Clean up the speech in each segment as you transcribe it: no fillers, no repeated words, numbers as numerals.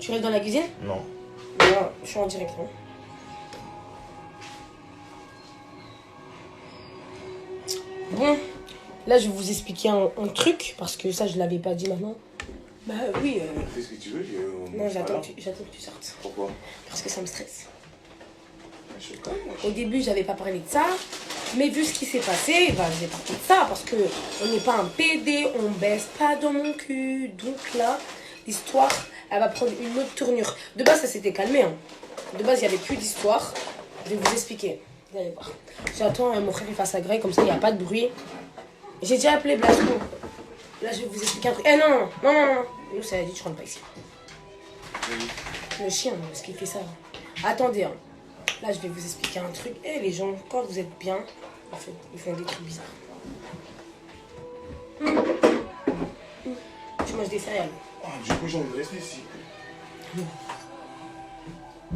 Tu restes dans la cuisine? Non. Non, je suis en direct. Hein. Bon, là je vais vous expliquer un truc, parce que ça je l'avais pas dit maintenant. Bah oui. Fais ce que tu veux. Non, j'attends que tu sortes. Pourquoi? Parce que ça me stresse. Je sais pas, moi. Au début, j'avais pas parlé de ça, mais vu ce qui s'est passé, bah, j'ai parlé de ça parce que on n'est pas un PD, on baisse pas dans mon cul. Donc là, l'histoire, elle va prendre une autre tournure. De base, ça s'était calmé. Hein. De base, il n'y avait plus d'histoire. Je vais vous expliquer. Vous allez voir. J'attends mon frère il fasse sa grille, comme ça, il n'y a pas de bruit. J'ai déjà appelé Blasco. Là, je vais vous expliquer un truc. Eh non. Nous, ça a dit, tu rentres pas ici. Oui. Le chien, est-ce qu'il fait ça? Attendez, hein. Là, je vais vous expliquer un truc. Eh, les gens, quand vous êtes bien, en fait, ils font des trucs bizarres. Tu manges des céréales? Ah, du coup, j'ai envie de rester ici.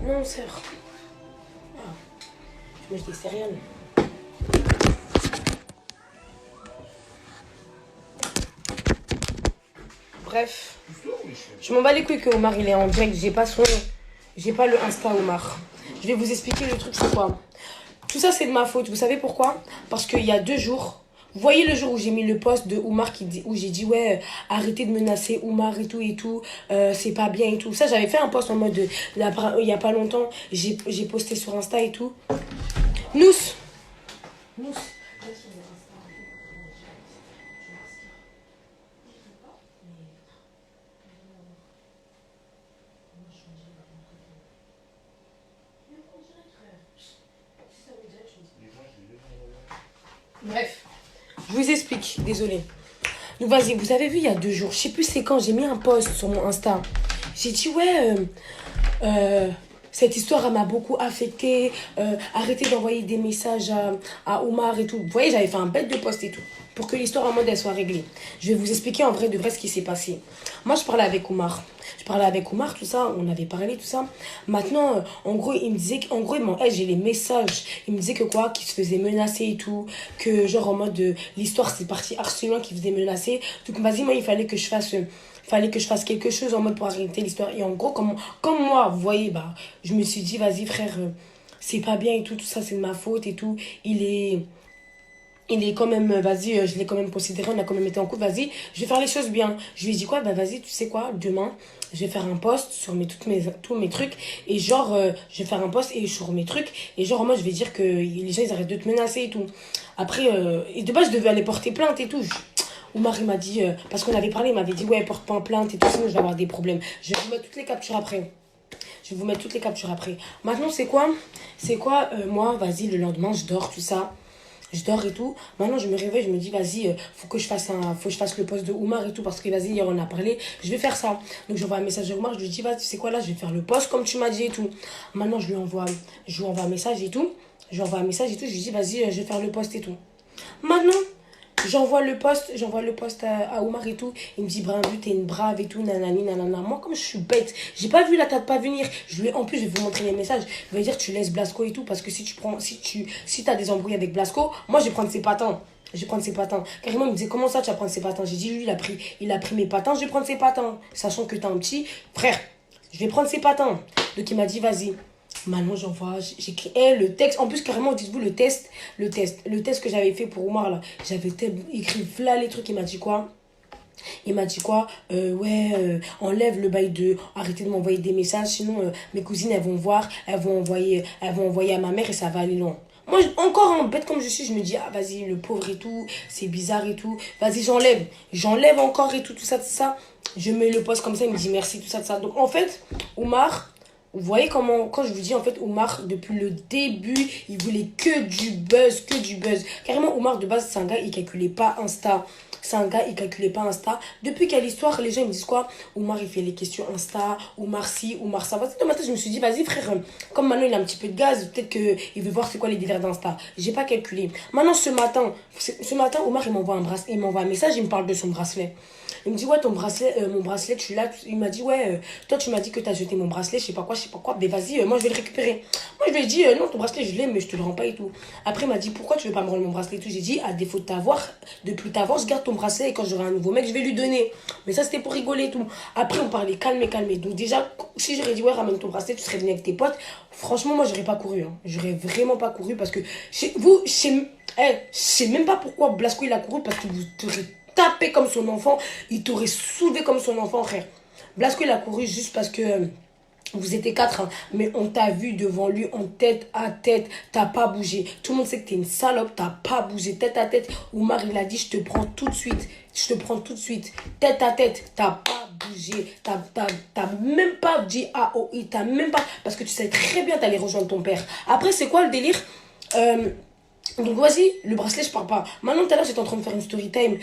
Non, sœur. Ah, tu manges des céréales. Bref, je m'en bats les couilles que Omar il est en direct. J'ai pas le Insta Omar. Je vais vous expliquer le truc, c'est quoi. Tout ça, c'est de ma faute. Vous savez pourquoi? Parce qu'il y a 2 jours, vous voyez le jour où j'ai mis le post de Omar où j'ai dit, ouais, arrêtez de menacer Omar et tout, c'est pas bien et tout. Ça, j'avais fait un post en mode, il y a pas longtemps, j'ai posté sur Insta et tout. Nous. Bref, je vous explique, désolé. Donc vas-y, vous avez vu il y a 2 jours, je sais plus c'est quand, j'ai mis un post sur mon Insta. J'ai dit ouais, cette histoire elle m'a beaucoup affectée, arrêtez d'envoyer des messages à Omar et tout. Vous voyez, j'avais fait un bête de post et tout, pour que l'histoire en mode elle soit réglée. Je vais vous expliquer en vrai de vrai ce qui s'est passé. Moi je parlais avec Omar. Tout ça, on avait parlé, tout ça. Maintenant, en gros, il me disait j'ai les messages. Il me disait que quoi, qu'il se faisait menacer et tout. Que genre en mode, l'histoire c'est parti archi loin, qu'il faisait menacer. Donc vas-y, moi, il fallait que je fasse quelque chose en mode pour arrêter l'histoire. Et en gros, comme moi, vous voyez, bah, je me suis dit, vas-y frère, c'est pas bien et tout ça c'est de ma faute et tout. Il est quand même, vas-y, je l'ai quand même considéré, on a quand même été en couple, vas-y, je vais faire les choses bien. Je lui ai dit quoi, bah vas-y, tu sais quoi, demain, je vais faire un post sur tous mes trucs, et genre, je vais faire un post et sur mes trucs, et genre, moi, je vais dire que les gens, ils arrêtent de te menacer et tout. Après, et de base, je devais aller porter plainte et tout. Omar, il m'a dit, parce qu'on avait parlé, il m'avait dit, ouais, porte pas en plainte et tout, sinon je vais avoir des problèmes. Je vais vous mettre toutes les captures après. Maintenant, c'est quoi, moi, vas-y, le lendemain, je dors, tout ça. Je dors et tout. Maintenant, je me réveille, je me dis, vas-y, faut que je fasse le post de Omar et tout, parce que, vas-y, hier, on a parlé, je vais faire ça. Donc, j'envoie un message à Omar, je lui dis, vas-y, tu sais quoi, là, je vais faire le post comme tu m'as dit et tout. Maintenant, je lui envoie un message et tout. Je lui dis, vas-y, je vais faire le post et tout. Maintenant, j'envoie le post à Omar et tout. Il me dit, Brindu, t'es une brave et tout, nanani, nanana. Moi, comme je suis bête, j'ai pas vu la tête pas venir. En plus, je vais vous montrer les messages. Je vais dire, tu laisses Blasco et tout, parce que si t'as des embrouilles avec Blasco, moi, je vais prendre ses patins. Carrément, il me disait, comment ça, tu vas prendre ses patins? J'ai dit, lui, il a pris mes patins, je vais prendre ses patins. Sachant que t'as un petit frère, je vais prendre ses patins. Donc, il m'a dit, vas-y. Maintenant, j'écris le texte. En plus, carrément, dites-vous, le test que j'avais fait pour Omar, là. J'avais écrit là les trucs. Il m'a dit quoi? Enlève le bail de arrêtez de m'envoyer des messages, sinon mes cousines elles vont voir, elles vont envoyer à ma mère et ça va aller loin. Moi, encore en bête comme je suis, je me dis, ah vas-y, le pauvre et tout, c'est bizarre et tout. Vas-y, j'enlève encore et tout ça, tout ça. Je mets le post comme ça, il me dit merci, tout ça, tout ça. Donc en fait, Omar, vous voyez comment, quand je vous dis en fait, Omar, depuis le début, il voulait que du buzz. Carrément, Omar, de base, c'est un gars, il calculait pas Insta. Depuis qu'il y a l'histoire, les gens ils me disent quoi? Omar, il fait les questions Insta, Omar ci, Omar ça. Dans ma tête, je me suis dit, vas-y frère, comme maintenant il a un petit peu de gaz, peut-être qu'il veut voir c'est quoi les délires d'Insta. J'ai pas calculé. Maintenant, ce matin, Omar, il m'envoie un message, il me parle de son bracelet. Il me dit, ouais, mon bracelet, tu l'as. Il m'a dit, ouais, toi, tu m'as dit que t'as jeté mon bracelet, je sais pas quoi. Mais vas-y, moi, je vais le récupérer. Moi, je lui ai dit, non, ton bracelet, je l'ai, mais je te le rends pas et tout. Après, il m'a dit, pourquoi tu veux pas me rendre mon bracelet et tout. J'ai dit, à défaut de plus t'avoir, je garde ton bracelet et quand j'aurai un nouveau mec, je vais lui donner. Mais ça, c'était pour rigoler et tout. Après, on parlait calme. Donc, déjà, si j'aurais dit, ouais, ramène ton bracelet, tu serais venu avec tes potes. Franchement, moi, j'aurais pas couru. Hein. J'aurais vraiment pas couru parce que, je sais même pas pourquoi Blasco il a couru parce qu'il vous t'aurait tapé comme son enfant, il t'aurait soulevé comme son enfant, frère. Blasco il a couru juste parce que vous étiez 4, hein, mais on t'a vu devant lui en tête à tête, t'as pas bougé. Tout le monde sait que t'es une salope, t'as pas bougé tête à tête. Oumar il a dit, je te prends tout de suite, tête à tête, t'as pas bougé, t'as même pas dit AOI, t'as même pas, parce que tu sais très bien t'allais rejoindre ton père. Après, c'est quoi le délire? Donc vas-y, le bracelet je parle pas. Maintenant tout à l'heure j'étais en train de faire une story time.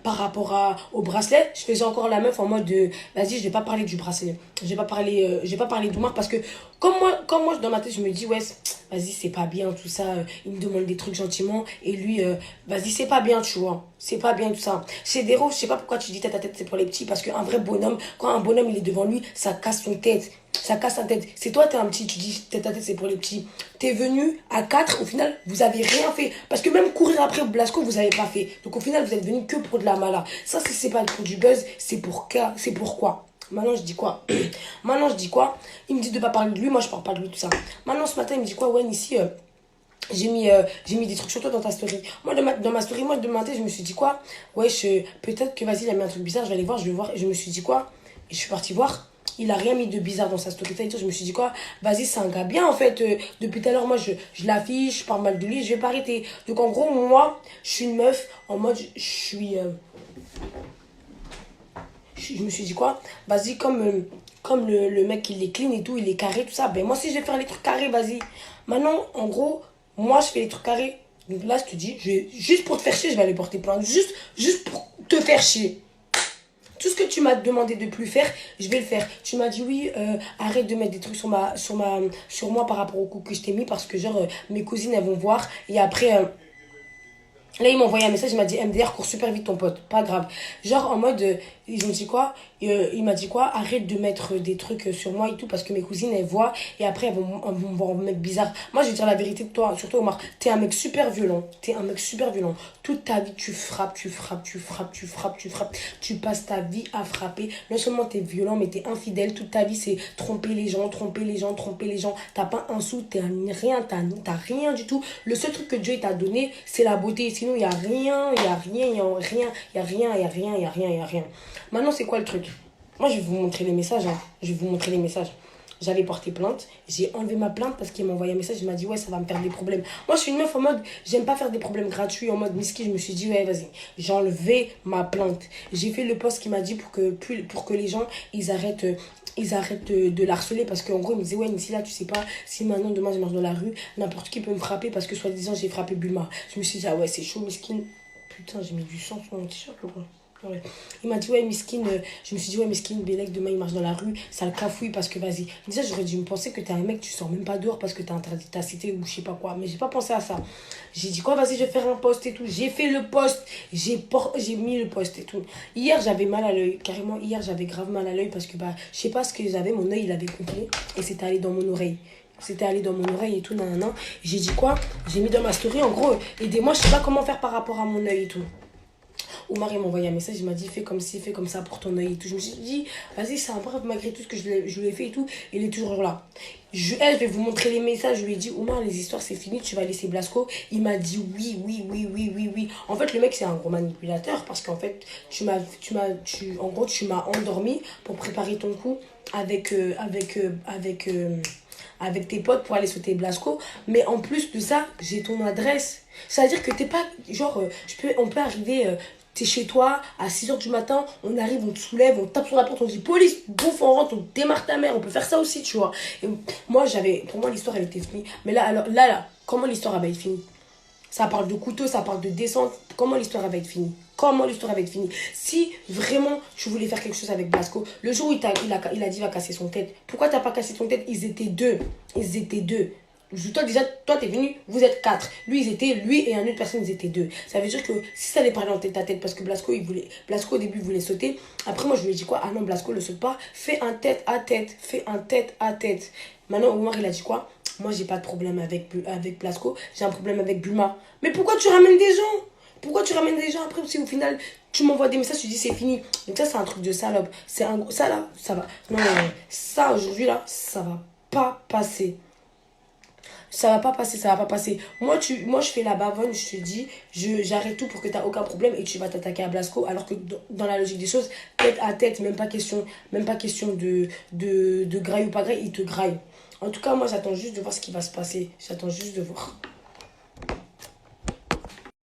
Par rapport au bracelet. Je faisais encore la meuf en mode vas-y, je vais pas parler du bracelet. Je vais pas parler d'Oumar parce que comme moi dans ma tête je me dis ouais, vas-y c'est pas bien tout ça. Il me demande des trucs gentiment et lui vas-y c'est pas bien tu vois. C'est pas bien tout ça. Chez Dero, je sais pas pourquoi tu dis tête à tête c'est pour les petits parce qu'un vrai bonhomme, quand un bonhomme il est devant lui, ça casse son tête. Ça casse sa tête. C'est toi, t'es un petit, tu dis tête à tête, c'est pour les petits. T'es venu à 4, au final, vous avez rien fait. Parce que même courir après Blasco, vous avez pas fait. Donc au final, vous êtes venu que pour de la mala. Ça, si c'est pas pour du buzz, c'est pourquoi. Maintenant, je dis quoi? Il me dit de pas parler de lui, moi je parle pas de lui, tout ça. Maintenant, ce matin, il me dit quoi? Ouais, ici, j'ai mis des trucs sur toi dans ta story. Moi, dans ma story, moi, de matin, je me suis dit quoi? Ouais, peut-être que vas-y, il a mis un truc bizarre, je vais aller voir, je vais voir. Et je me suis dit quoi? Et je suis partie voir. Il a rien mis de bizarre dans sa story. Je me suis dit quoi? Vas-y, c'est un gars bien en fait. Depuis tout à l'heure, moi je l'affiche, je parle mal de lui, je vais pas arrêter. Donc en gros, moi, je suis une meuf en mode je me suis dit quoi? Vas-y, comme le mec il est clean et tout, il est carré, tout ça. Ben moi, si je vais faire les trucs carrés, vas-y. Maintenant, en gros, moi je fais les trucs carrés. Donc là, je te dis, juste pour te faire chier, je vais aller porter plainte. Juste pour te faire chier. Tout ce que tu m'as demandé de plus faire, je vais le faire. Tu m'as dit oui, arrête de mettre des trucs sur moi par rapport au coup que je t'ai mis parce que genre mes cousines elles vont voir et après là il m'a envoyé un message, il m'a dit MDR cours super vite ton pote, pas grave. Genre en mode ils ont dit quoi? Il m'a dit quoi? Arrête de mettre des trucs sur moi et tout parce que mes cousines elles voient et après elles vont me mettre bizarre. Moi je vais dire la vérité de toi, surtout Omar, t'es un mec super violent. Toute ta vie tu frappes. Tu passes ta vie à frapper. Non seulement t'es violent mais t'es infidèle. Toute ta vie c'est tromper les gens. T'as pas un sou, t'as rien du tout. Le seul truc que Dieu t'a donné c'est la beauté. Sinon il y a rien. Maintenant, c'est quoi le truc? Moi, je vais vous montrer les messages. J'avais porté plainte. J'ai enlevé ma plainte parce qu'il m'a envoyé un message. Il m'a dit, ouais, ça va me faire des problèmes. Moi, je suis une meuf en mode, j'aime pas faire des problèmes gratuits. En mode miski, je me suis dit, ouais, vas-y. J'ai enlevé ma plainte. J'ai fait le post qu'il m'a dit pour que les gens, ils arrêtent de l'harceler parce qu'en gros il me disait ouais mais si là tu sais pas si maintenant demain je marche dans la rue n'importe qui peut me frapper parce que soi-disant j'ai frappé Bulma. Je me suis dit ah ouais c'est chaud miskin. Putain j'ai mis du sang sur mon t-shirt ou quoi. Ouais. Il m'a dit ouais miskin, je me suis dit ouais miskin Bélec demain il marche dans la rue ça le cafouille parce que vas-y déjà j'aurais dû me penser que t'es un mec tu sors même pas dehors parce que t'as interdit ta cité ou je sais pas quoi mais j'ai pas pensé à ça. J'ai dit quoi vas-y je vais faire un post et tout, j'ai fait le post, j'ai mis le post et tout. Hier j'avais mal à l'œil, carrément hier j'avais grave mal à l'œil parce que bah je sais pas ce que j'avais, mon œil il avait gonflé et c'était allé dans mon oreille et tout nan. J'ai dit quoi, j'ai mis dans ma story en gros aidez-moi je sais pas comment faire par rapport à mon œil et tout. Oumar il m'a envoyé un message, il m'a dit fais comme ci, fais comme ça pour ton œil et tout. Je me suis dit vas-y c'est un bref malgré tout ce que je lui ai fait et tout, il est toujours là. Je vais vous montrer les messages, je lui ai dit Oumar les histoires c'est fini, tu vas laisser Blasco. Il m'a dit oui. En fait le mec c'est un gros manipulateur parce qu'en fait tu m'as endormi pour préparer ton coup avec tes potes pour aller sauter Blasco. Mais en plus de ça, j'ai ton adresse. C'est-à-dire que t'es pas... Genre, on peut arriver... t'es chez toi, à 6h du matin, on arrive, on te soulève, on tape sur la porte, on dit police, bouffe, on rentre, on démarre ta mère. On peut faire ça aussi, tu vois. Et moi, pour moi, l'histoire, elle était finie. Mais là, comment l'histoire va être finie? Ça parle de couteau, ça parle de descente. Comment l'histoire va être finie? Si vraiment tu voulais faire quelque chose avec Blasco, le jour où il a dit va casser son tête, pourquoi t'as pas cassé son tête? Ils étaient deux. Toi, déjà, toi, t'es venu, vous êtes 4. Lui et une autre personne, ils étaient 2. Ça veut dire que si ça allait parler en tête à tête, parce que Blasco au début voulait sauter. Après, moi, je lui ai dit quoi? Ah non, Blasco, ne saute pas. Fais un tête à tête. Fais un tête à tête. Maintenant, Omar, il a dit quoi? Moi, j'ai pas de problème avec Blasco. J'ai un problème avec Bulma. Mais pourquoi tu ramènes des gens? Pourquoi tu ramènes des gens après si au final tu m'envoies des messages, tu dis c'est fini. Donc ça c'est un truc de salope. Ça là, ça va. Non, ça aujourd'hui là, ça va pas passer. Ça va pas passer, ça va pas passer. Moi je fais la bavonne, je te dis, j'arrête tout pour que t'as aucun problème et tu vas t'attaquer à Blasco. Alors que dans la logique des choses, tête à tête, même pas question de graille ou pas graille, il te graille. En tout cas, moi j'attends juste de voir ce qui va se passer. J'attends juste de voir.